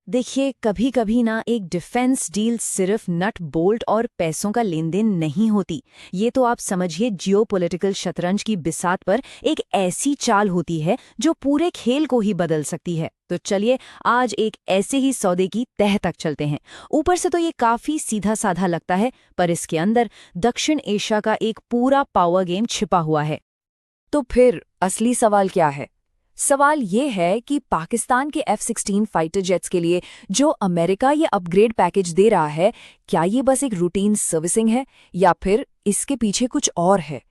देखिए, कभी कभी ना एक डिफेंस डील सिर्फ नट बोल्ट और पैसों का लेन देन नहीं होती। ये तो आप समझिए जियोपॉलिटिकल शतरंज की बिसात पर एक ऐसी चाल होती है जो पूरे खेल को ही बदल सकती है। तो चलिए आज एक ऐसे ही सौदे की तह तक चलते हैं। ऊपर से तो ये काफी सीधा साधा लगता है, पर इसके अंदर दक्षिण एशिया का एक पूरा पावर गेम छिपा हुआ है। तो फिर असली सवाल क्या है? सवाल ये है कि पाकिस्तान के F-16 फाइटर जेट्स के लिए जो अमेरिका ये अपग्रेड पैकेज दे रहा है, क्या ये बस एक रूटीन सर्विसिंग है या फिर इसके पीछे कुछ और है?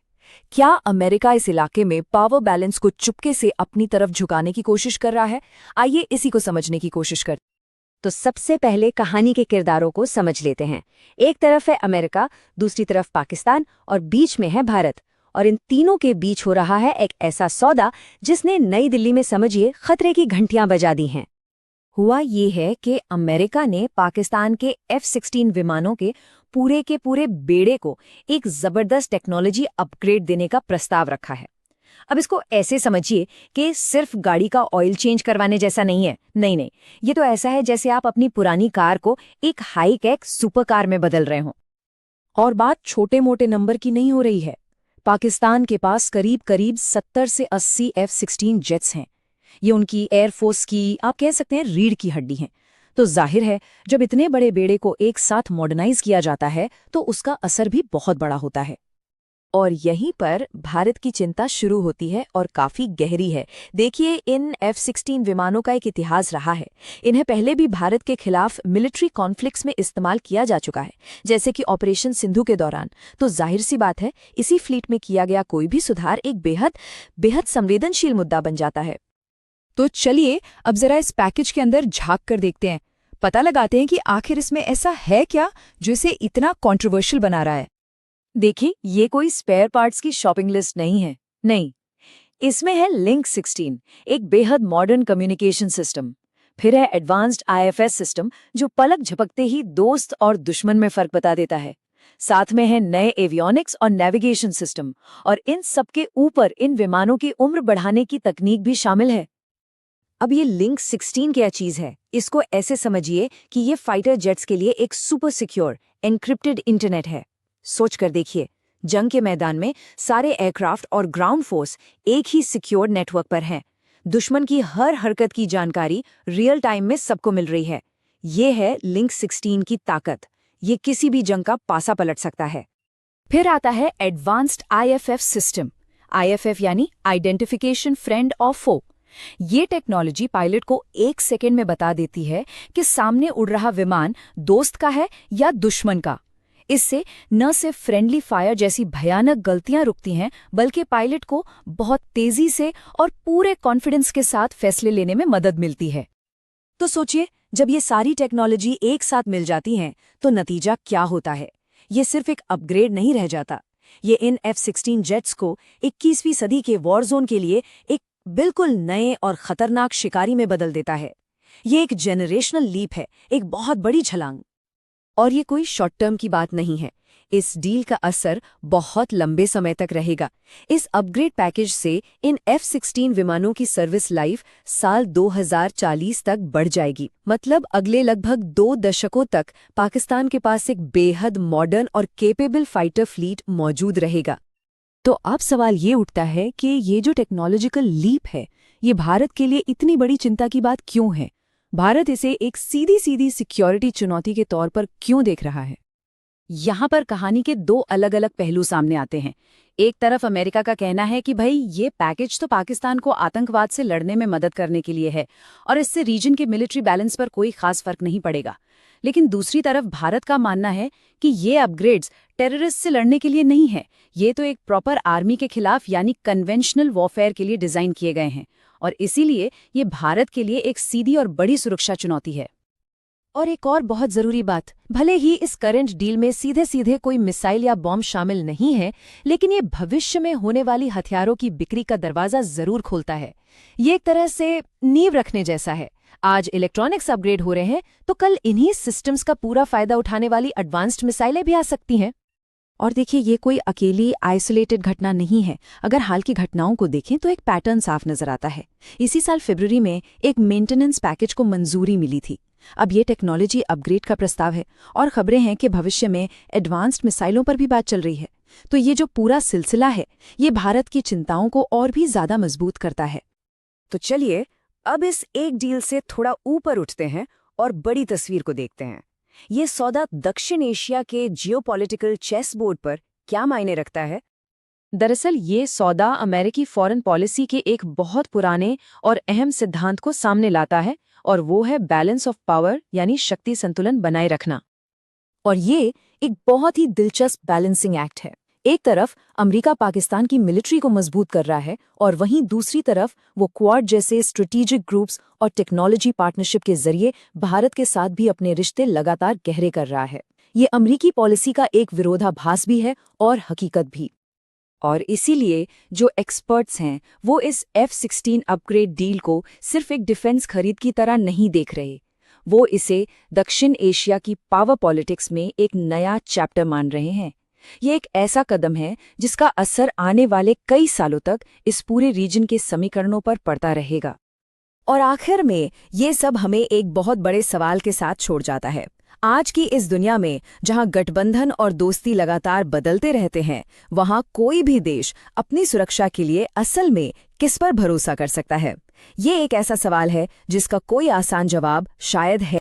क्या अमेरिका इस इलाके में पावर बैलेंस को चुपके से अपनी तरफ झुकाने की कोशिश कर रहा है? आइए इसी को समझने की कोशिश करते हैं। तो सबसे पहले कहानी के किरदारों को समझ लेते हैं। एक तरफ है अमेरिका, दूसरी तरफ पाकिस्तान और बीच में है भारत। और इन तीनों के बीच हो रहा है एक ऐसा सौदा जिसने नई दिल्ली में समझिए खतरे की घंटियां बजा दी हैं। हुआ ये है कि अमेरिका ने पाकिस्तान के F-16 विमानों के पूरे बेड़े को एक जबरदस्त टेक्नोलॉजी अपग्रेड देने का प्रस्ताव रखा है। अब इसको ऐसे समझिए कि सिर्फ गाड़ी का ऑयल चेंज करवाने जैसा नहीं है। नहीं, ये तो ऐसा है जैसे आप अपनी पुरानी कार को एक हाई-टेक सुपर कार में बदल रहे हों। और बात छोटे मोटे नंबर की नहीं हो रही है। पाकिस्तान के पास करीब 70 से 80 F-16 जेट्स हैं। ये उनकी एयरफोर्स की, आप कह सकते हैं, रीढ़ की हड्डी हैं। तो जाहिर है जब इतने बड़े बेड़े को एक साथ मॉडर्नाइज किया जाता है तो उसका असर भी बहुत बड़ा होता है। और यहीं पर भारत की चिंता शुरू होती है और काफी गहरी है। देखिए, इन F-16 विमानों का एक इतिहास रहा है। इन्हें पहले भी भारत के खिलाफ मिलिट्री कॉन्फ्लिक्ट्स में इस्तेमाल किया जा चुका है, जैसे कि ऑपरेशन सिंधु के दौरान। तो जाहिर सी बात है, इसी फ्लीट में किया गया कोई भी सुधार एक बेहद संवेदनशील मुद्दा बन जाता है। तो चलिए अब जरा इस पैकेज के अंदर झांक कर देखते हैं, पता लगाते हैं कि आखिर इसमें ऐसा है क्या जो इसे इतना कंट्रोवर्शियल बना रहा है। देखिए, ये कोई स्पेयर पार्ट्स की शॉपिंग लिस्ट नहीं है। नहीं, इसमें है लिंक 16, एक बेहद मॉडर्न कम्युनिकेशन सिस्टम। फिर है एडवांस्ड IFS सिस्टम, जो पलक झपकते ही दोस्त और दुश्मन में फर्क बता देता है। साथ में है नए एवियोनिक्स और नेविगेशन सिस्टम, और इन सबके ऊपर इन विमानों की उम्र बढ़ाने की तकनीक भी शामिल है। अब ये लिंक 16 क्या चीज है? इसको ऐसे समझिए कि ये फाइटर जेट्स के लिए एक सुपर सिक्योर एन्क्रिप्टेड इंटरनेट है। सोच कर देखिए, जंग के मैदान में सारे एयरक्राफ्ट और ग्राउंड फोर्स एक ही सिक्योर नेटवर्क पर हैं। दुश्मन की हर हरकत की जानकारी रियल टाइम में सबको मिल रही है। ये है लिंक 16 की ताकत। ये किसी भी जंग का पासा पलट सकता है। फिर आता है एडवांस्ड IFF सिस्टम। IFF यानी आइडेंटिफिकेशन फ्रेंड और फो। ये टेक्नोलॉजी पायलट को 1 सेकेंड में बता देती है कि सामने उड़ रहा विमान दोस्त का है या दुश्मन का। इससे न सिर्फ फ्रेंडली फायर जैसी भयानक गलतियां रुकती हैं, बल्कि पायलट को बहुत तेजी से और पूरे कॉन्फिडेंस के साथ फैसले लेने में मदद मिलती है। तो सोचिए, जब ये सारी टेक्नोलॉजी एक साथ मिल जाती हैं तो नतीजा क्या होता है? ये सिर्फ एक अपग्रेड नहीं रह जाता। ये इन F-16 जेट्स को 21वीं सदी के वॉर जोन के लिए एक बिल्कुल नए और खतरनाक शिकारी में बदल देता है। ये एक जेनरेशनल लीप है, एक बहुत बड़ी छलांग। और ये कोई शॉर्ट टर्म की बात नहीं है। इस डील का असर बहुत लंबे समय तक रहेगा। इस अपग्रेड पैकेज से इन F-16 विमानों की सर्विस लाइफ साल 2040 तक बढ़ जाएगी। मतलब अगले लगभग 2 दशकों तक पाकिस्तान के पास एक बेहद मॉडर्न और केपेबल फाइटर फ्लीट मौजूद रहेगा। तो अब सवाल ये उठता है कि ये जो टेक्नोलॉजिकल लीप है, ये भारत के लिए इतनी बड़ी चिंता की बात क्यों है? भारत इसे एक सीधी सिक्योरिटी चुनौती के तौर पर क्यों देख रहा है? यहाँ पर कहानी के 2 अलग-अलग पहलू सामने आते हैं। एक तरफ अमेरिका का कहना है कि भाई, ये पैकेज तो पाकिस्तान को आतंकवाद से लड़ने में मदद करने के लिए है और इससे रीजन के मिलिट्री बैलेंस पर कोई खास फर्क नहीं पड़ेगा। लेकिन दूसरी तरफ भारत का मानना है कि ये अपग्रेड्स टेररिस्ट से लड़ने के लिए नहीं है। ये तो एक प्रॉपर आर्मी के खिलाफ यानी कन्वेंशनल वॉरफेयर के लिए डिजाइन किए गए हैं, और इसीलिए ये भारत के लिए एक सीधी और बड़ी सुरक्षा चुनौती है। और एक और बहुत जरूरी बात, भले ही इस करंट डील में सीधे कोई मिसाइल या बॉम्ब शामिल नहीं है, लेकिन ये भविष्य में होने वाली हथियारों की बिक्री का दरवाजा जरूर खोलता है। ये एक तरह से नींव रखने जैसा है। आज इलेक्ट्रॉनिक्स अपग्रेड हो रहे हैं तो कल इन्हीं सिस्टम्स का पूरा फायदा उठाने वाली एडवांस्ड मिसाइलें भी आ सकती हैं। और देखिए, ये कोई अकेली आइसोलेटेड घटना नहीं है। अगर हाल की घटनाओं को देखें तो एक पैटर्न साफ नजर आता है। इसी साल फरवरी में एक मेंटेनेंस पैकेज को मंजूरी मिली थी। अब ये टेक्नोलॉजी अपग्रेड का प्रस्ताव है और खबरें हैं कि भविष्य में एडवांस्ड मिसाइलों पर भी बात चल रही है। तो ये जो पूरा सिलसिला है, ये भारत की चिंताओं को और भी ज्यादा मजबूत करता है। तो चलिए अब इस एक डील से थोड़ा ऊपर उठते हैं और बड़ी तस्वीर को देखते हैं। ये सौदा दक्षिण एशिया के जियोपॉलिटिकल चेस बोर्ड पर क्या मायने रखता है? दरअसल ये सौदा अमेरिकी फॉरेन पॉलिसी के एक बहुत पुराने और अहम सिद्धांत को सामने लाता है, और वो है बैलेंस ऑफ पावर, यानी शक्ति संतुलन बनाए रखना। और ये एक बहुत ही दिलचस्प बैलेंसिंग एक्ट है। एक तरफ अमेरिका पाकिस्तान की मिलिट्री को मजबूत कर रहा है, और वहीं दूसरी तरफ वो क्वाड जैसे स्ट्रेटेजिक ग्रुप्स और टेक्नोलॉजी पार्टनरशिप के जरिए भारत के साथ भी अपने रिश्ते लगातार गहरे कर रहा है। ये अमेरिकी पॉलिसी का एक विरोधाभास भी है और हकीकत भी। और इसीलिए जो एक्सपर्ट्स हैं वो इस F-16 अपग्रेड डील को सिर्फ एक डिफेंस खरीद की तरह नहीं देख रहे। वो इसे दक्षिण एशिया की पावर पॉलिटिक्स में एक नया चैप्टर मान रहे हैं। ये एक ऐसा कदम है जिसका असर आने वाले कई सालों तक इस पूरे रीजन के समीकरणों पर पड़ता रहेगा। और आखिर में ये सब हमें एक बहुत बड़े सवाल के साथ छोड़ जाता है। आज की इस दुनिया में जहां गठबंधन और दोस्ती लगातार बदलते रहते हैं, वहां कोई भी देश अपनी सुरक्षा के लिए असल में किस पर भरोसा कर सकता है? ये एक ऐसा सवाल है जिसका कोई आसान जवाब शायद है